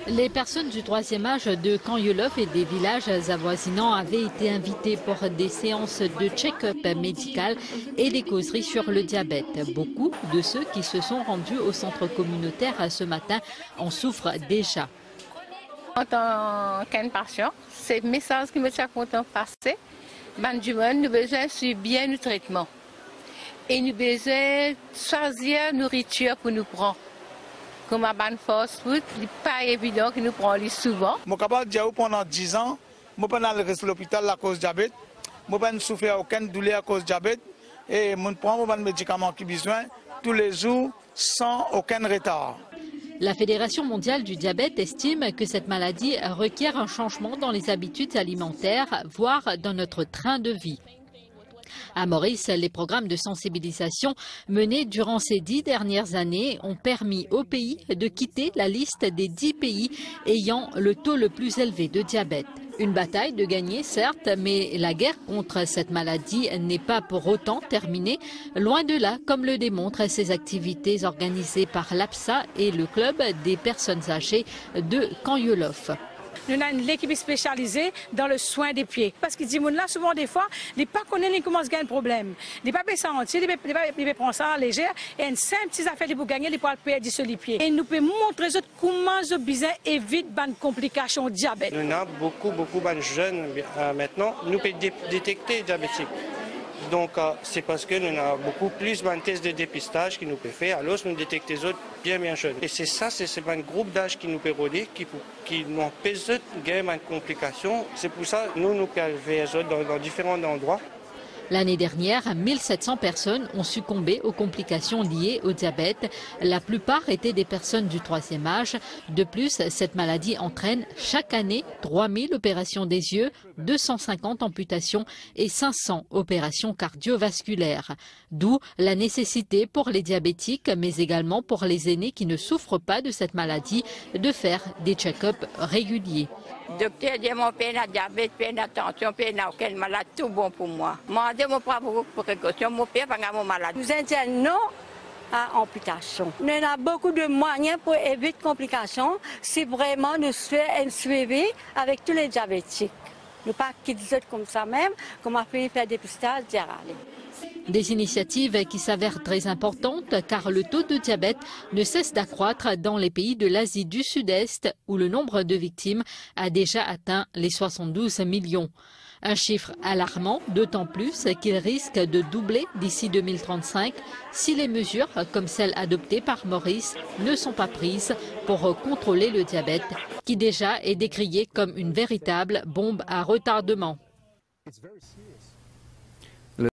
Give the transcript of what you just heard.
Les personnes du troisième âge de Kanyolov et des villages avoisinants avaient été invitées pour des séances de check-up médical et des causeries sur le diabète. Beaucoup de ceux qui se sont rendus au centre communautaire ce matin en souffrent déjà. En tant qu'un patient, c'est le message qui me tient content de passer. Nous avons besoin de suivre bien le traitement. Et nous avons besoin de choisir la nourriture pour nous prendre. Comme à ban fast food, ce n'est pas évident que nous prenons souvent. Je suis capable de dire pendant 10 ans, je ne suis pas à l'hôpital à cause du diabète. Je ne peux souffrir aucune douleur à cause du diabète. Et je prends les médicaments qui ont besoin tous les jours sans aucun retard. La Fédération mondiale du diabète estime que cette maladie requiert un changement dans les habitudes alimentaires, voire dans notre train de vie. À Maurice, les programmes de sensibilisation menés durant ces 10 dernières années ont permis au pays de quitter la liste des 10 pays ayant le taux le plus élevé de diabète. Une bataille de gagner, certes, mais la guerre contre cette maladie n'est pas pour autant terminée. Loin de là, comme le démontrent ces activités organisées par l'APSA et le club des personnes âgées de Kanyolov. Nous avons une équipe spécialisée dans le soin des pieds. Parce que là, souvent, des fois, ils ne connaissent pas comment se gagner un problème. Ils ne peuvent pas sentir, ils ne peuvent pas prendre ça en légère. Et une simple petite affaire pour gagner, ils peuvent perdre sur les pieds. Et nous pouvons montrer comment ils besoin éviter les complications diabète. Nous avons beaucoup de jeunes maintenant, nous pouvons détecter les diabétiques. Donc, c'est parce que nous avons beaucoup plus de tests de dépistage qui nous peut faire, alors nous détectons les autres bien jeunes. Et c'est ça, c'est un groupe d'âge qui nous peut rôder, qui n'ont pas de gagner complications. C'est pour ça que nous pouvons faire les autres dans différents endroits. L'année dernière, 1700 personnes ont succombé aux complications liées au diabète. La plupart étaient des personnes du troisième âge. De plus, cette maladie entraîne chaque année 3000 opérations des yeux, 250 amputations et 500 opérations cardiovasculaires. D'où la nécessité pour les diabétiques, mais également pour les aînés qui ne souffrent pas de cette maladie, de faire des check-ups réguliers. Le docteur dit mon père a diabète, père a tension, père n'a aucune maladie, tout bon pour moi. Moi, je prends beaucoup de précautions, mon père n'a pas de maladie. Nous disons non à amputation. Nous avons beaucoup de moyens pour éviter complications si vraiment nous faisons un suivi avec tous les diabétiques. Nous ne pas quitter comme ça même, comme on fait faire des dépistage, dire allez. Des initiatives qui s'avèrent très importantes car le taux de diabète ne cesse d'accroître dans les pays de l'Asie du Sud-Est où le nombre de victimes a déjà atteint les 72 millions. Un chiffre alarmant, d'autant plus qu'il risque de doubler d'ici 2035 si les mesures comme celles adoptées par Maurice ne sont pas prises pour contrôler le diabète qui déjà est décrié comme une véritable bombe à retardement.